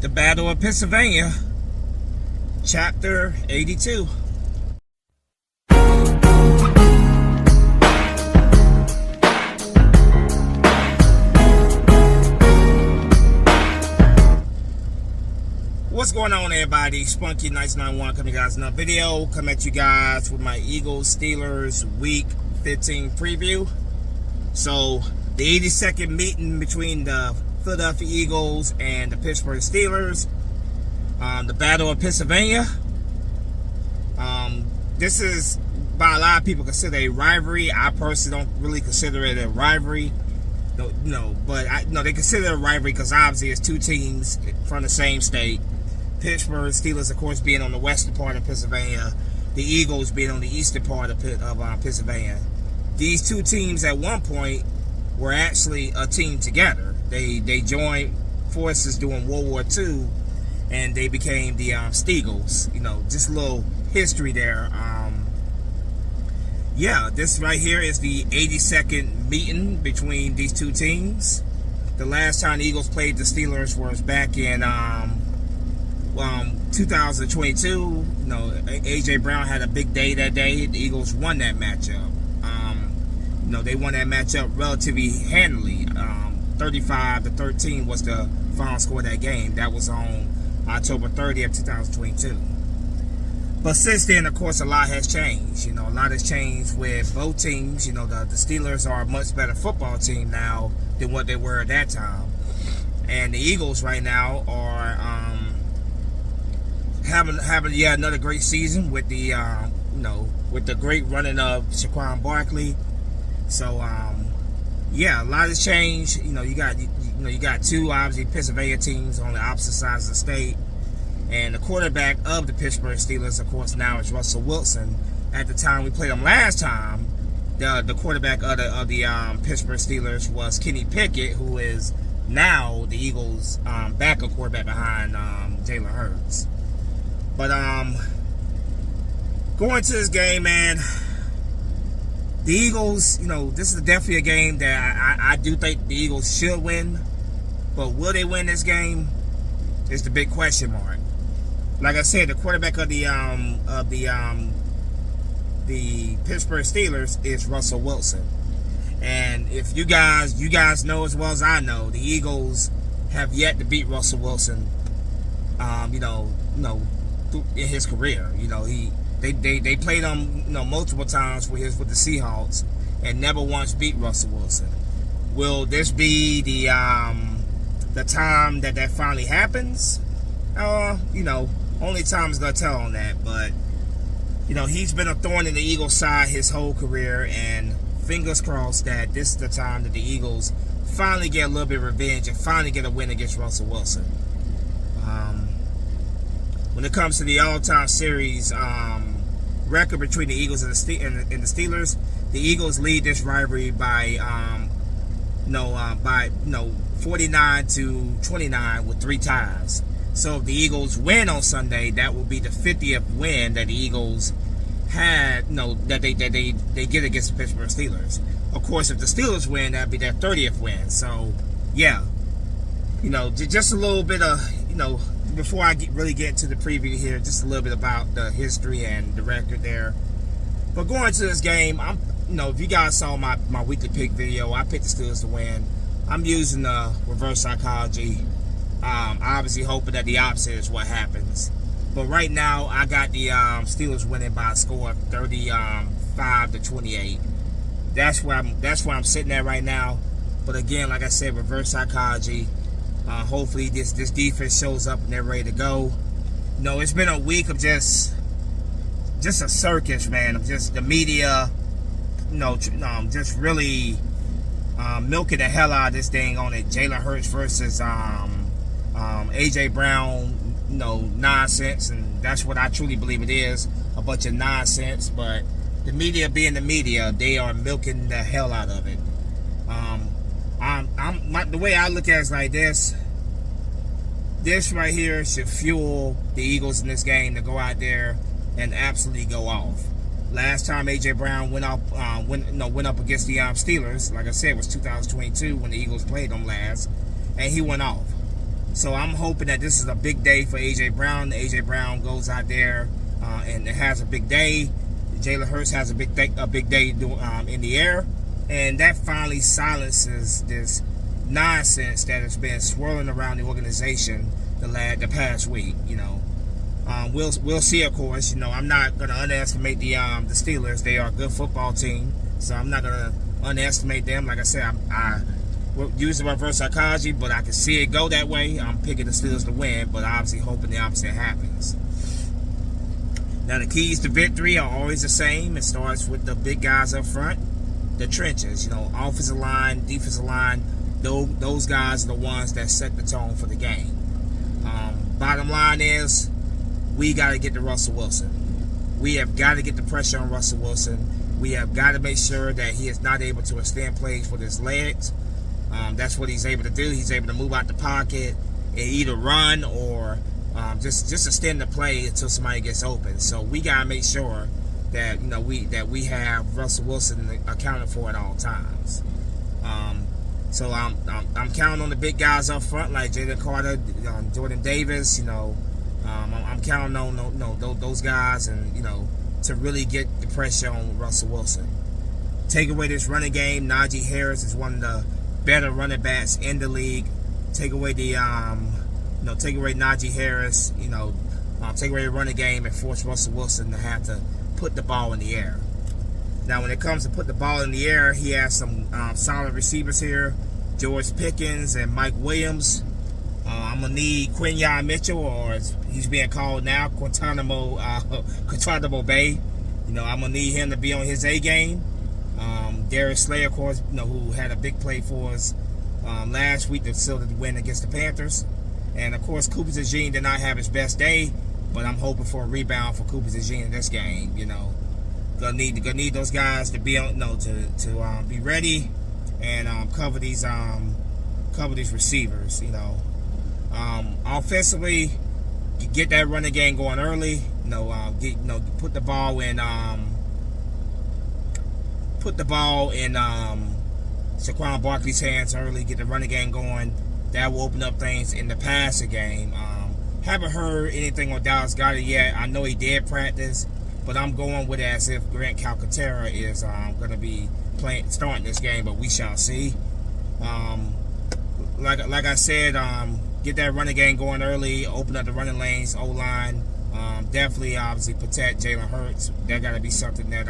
The Battle of Pennsylvania, Chapter 82. What's going on, everybody? Spunky Nice 91 coming to you guys another video. Come at you guys with my Eagles Steelers Week 15 preview. So the 82nd meeting between the Philadelphia Eagles and the Pittsburgh Steelers, the Battle of Pennsylvania. This is, by a lot of people, considered a rivalry. I personally don't really consider it a rivalry. No, but they consider it a rivalry because obviously it's two teams from the same state. Pittsburgh Steelers, of course, being on the western part of Pennsylvania, the Eagles being on the eastern part of Pennsylvania. These two teams at one point were actually a team together. They joined forces during World War II, and they became the Steagles. Just a little history there. Yeah, this right here is the 82nd meeting between these two teams. The last time the Eagles played the Steelers was back in 2022. AJ Brown had a big day that day. The Eagles won that matchup. They won that matchup relatively handily. 35-13 was the final score of that game. That was on October 30th, 2022. But since then, of course, a lot has changed. A lot has changed with both teams. The Steelers are a much better football team now than what they were at that time. And the Eagles right now are having yet another great season with the with the great running of Saquon Barkley. So yeah, a lot has changed. You got two obviously Pennsylvania teams on the opposite sides of the state, and the quarterback of the Pittsburgh Steelers, of course, now is Russell Wilson. At the time we played them last time, the quarterback of the Pittsburgh Steelers was Kenny Pickett, who is now the Eagles' backup quarterback behind Jalen Hurts. But going to this game, man, the Eagles, this is definitely a game that I do think the Eagles should win. But will they win this game is the big question mark. Like I said, the quarterback of the Pittsburgh Steelers is Russell Wilson. And if you guys know as well as I know, the Eagles have yet to beat Russell Wilson. In his career, they played him, multiple times with the Seahawks and never once beat Russell Wilson. Will this be the time that finally happens? Only time is gonna tell on that. But he's been a thorn in the Eagles' side his whole career, and fingers crossed that this is the time that the Eagles finally get a little bit of revenge and finally get a win against Russell Wilson. When it comes to the all-time series record between the Eagles and the Steelers, the Eagles lead this rivalry by 49-29 with 3 ties. So if the Eagles win on Sunday, that will be the 50th win that the Eagles had, that they get against the Pittsburgh Steelers. Of course, if the Steelers win, that'd be their 30th win. So yeah, just a little bit of before I really get into the preview here, just a little bit about the history and the record there. But going to this game, if you guys saw my weekly pick video, I picked the Steelers to win. I'm using the reverse psychology, obviously hoping that the opposite is what happens. But right now, I got the Steelers winning by a score of 35-28. That's where I'm sitting at right now. But again, like I said, reverse psychology. Hopefully this defense shows up and they're ready to go. It's been a week of just a circus, man. Of just the media, just really milking the hell out of this thing on it. Jalen Hurts versus AJ Brown, nonsense, and that's what I truly believe it is, a bunch of nonsense. But the media being the media, they are milking the hell out of it. The way I look at it is like this. This right here should fuel the Eagles in this game to go out there and absolutely go off. Last time AJ Brown went up against the Steelers, like I said, was 2022 when the Eagles played them last, and he went off. So I'm hoping that this is a big day for A.J. Brown. A.J. Brown goes out there and has a big day. Jalen Hurts has a big day in the air. And that finally silences this nonsense that has been swirling around the organization the past week. We'll see, of course. I'm not going to underestimate the Steelers. They are a good football team, so I'm not going to underestimate them. Like I said, I use the reverse psychology, but I can see it go that way. I'm picking the Steelers to win, but obviously hoping the opposite happens. Now, the keys to victory are always the same. It starts with the big guys up front, the trenches. Offensive line, defensive line. Those guys are the ones that set the tone for the game. Bottom line is, we got to get to Russell Wilson. We have got to get the pressure on Russell Wilson. We have got to make sure that he is not able to extend plays with his legs. That's what he's able to do. He's able to move out the pocket and either run or just extend the play until somebody gets open. So we got to make sure that we have Russell Wilson accounted for at all times. So I'm counting on the big guys up front like Jalen Carter, Jordan Davis. I'm counting on those guys and to really get the pressure on Russell Wilson. Take away this running game. Najee Harris is one of the better running backs in the league. Take away the take away Najee Harris. Take away the running game and force Russell Wilson to have to put the ball in the air. Now, when it comes to put the ball in the air, he has some solid receivers here. George Pickens and Mike Williams. I'm going to need Quinyon Mitchell, or as he's being called now, Guantanamo Bay. I'm going to need him to be on his A game. Darius Slay, of course, who had a big play for us last week to seal the win against the Panthers. And, of course, Cooper DeJean did not have his best day, but I'm hoping for a rebound for Cooper DeJean in this game. Gonna need those guys to be on, to be ready and cover these receivers. Offensively, get that running game going early. Put the ball in Saquon Barkley's hands early. Get the running game going. That will open up things in the passing game. Haven't heard anything on Dallas Goedert yet. I know he did practice, but I'm going with it as if Grant Calcaterra is going to be starting this game, but we shall see. Like I said, get that running game going early, open up the running lanes, O-line. Definitely, obviously, protect Jalen Hurts. That got to be something that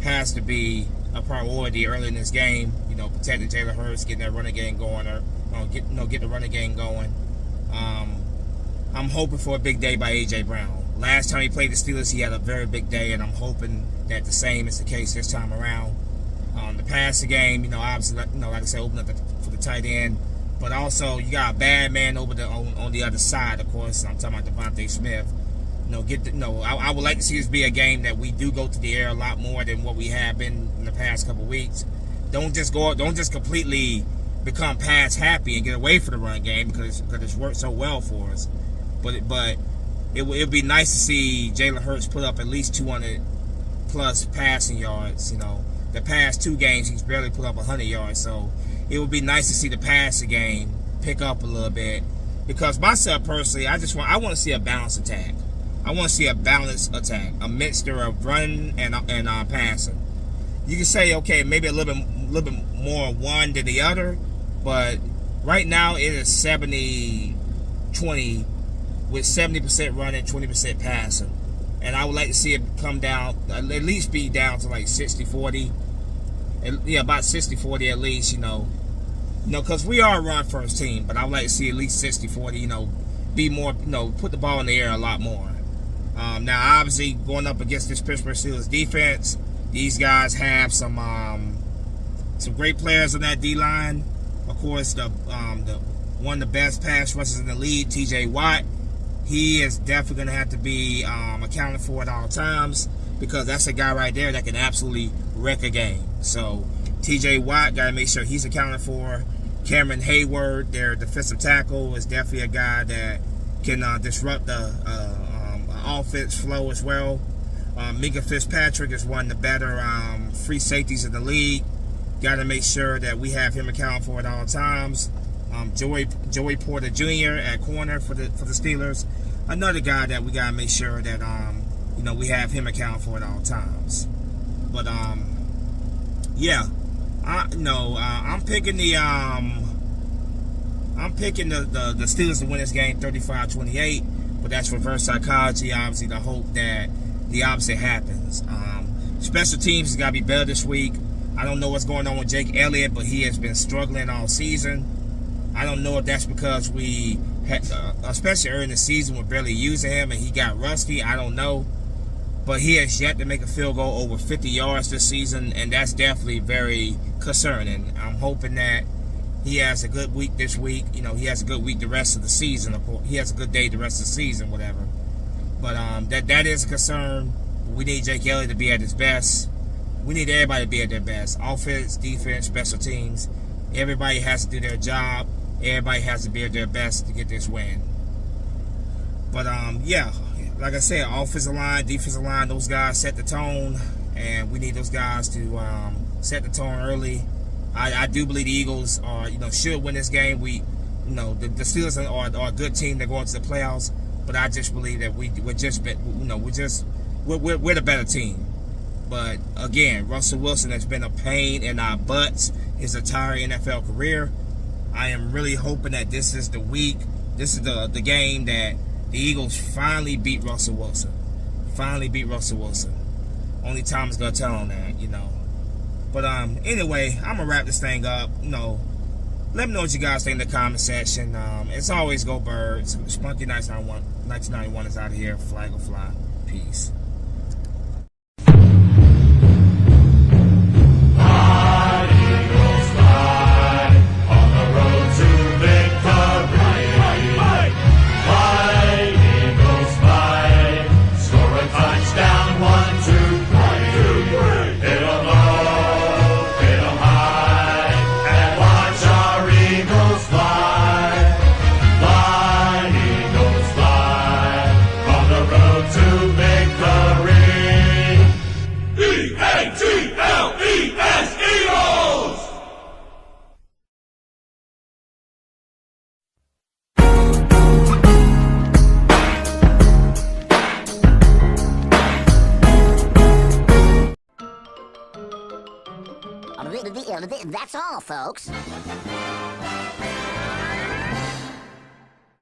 has to be a priority early in this game. Protecting Jalen Hurts, getting that running game going, get the running game going. I'm hoping for a big day by A.J. Brown. Last time he played the Steelers, he had a very big day, and I'm hoping that the same is the case this time around. The passing game, obviously, like I said, open up for the tight end, but also you got a bad man over on the other side. Of course, I'm talking about Devontae Smith. I would like to see this be a game that we do go to the air a lot more than what we have been in the past couple of weeks. Don't just completely become pass happy and get away from the run game because it's worked so well for us. But it would be nice to see Jalen Hurts put up at least 200 plus passing yards. The past 2 games he's barely put up 100 yards. So it would be nice to see the passing game pick up a little bit. Because myself personally, I want to see a balanced attack. I want to see a balanced attack, a mixture of running and passing. You can say, okay, maybe a little bit more one than the other, but right now it is 70-20, with 70% running, 20% passing. And I would like to see it come down, at least be down to like 60-40. Yeah, about 60-40 at least, because we are a run-first team, but I would like to see at least 60-40, be more, put the ball in the air a lot more. Now, obviously, going up against this Pittsburgh Steelers defense, these guys have some great players on that D-line. Of course, the one of the best pass rushers in the league, T.J. Watt. He is definitely going to have to be accounted for at all times because that's a guy right there that can absolutely wreck a game. So, T.J. Watt, got to make sure he's accounted for. Cameron Hayward, their defensive tackle, is definitely a guy that can disrupt the offense flow as well. Minka Fitzpatrick is one of the better free safeties in the league. Got to make sure that we have him accounted for at all times. Joey Porter Jr. at corner for the Steelers. Another guy that we gotta make sure that we have him account for at all times. But yeah, I'm picking the Steelers to win this game 35-28. But that's reverse psychology, obviously, to hope that the opposite happens. Special teams has got to be better this week. I don't know what's going on with Jake Elliott, but he has been struggling all season. I don't know if that's because we had, especially early in the season, we're barely using him and he got rusty. I don't know. But he has yet to make a field goal over 50 yards this season, and that's definitely very concerning. I'm hoping that he has a good week this week. He has a good week the rest of the season. Of course, he has a good day the rest of the season, whatever. But that is a concern. We need Jake Elliott to be at his best. We need everybody to be at their best. Offense, defense, special teams. Everybody has to do their job. Everybody has to be at their best to get this win. But yeah, like I said, offensive line, defensive line, those guys set the tone, and we need those guys to set the tone early. I do believe the Eagles are, should win this game. The Steelers are a good team that go into the playoffs, but I just believe that we're the better team. But again, Russell Wilson has been a pain in our butts his entire NFL career. I am really hoping that this is the week, this is the game that the Eagles finally beat Russell Wilson. Finally beat Russell Wilson. Only time is gonna tell on that, But anyway, I'm gonna wrap this thing up. Let me know what you guys think in the comment section. As always, go Birds. Spunky 1991 is out of here. Flag will fly. Peace. That's all, folks.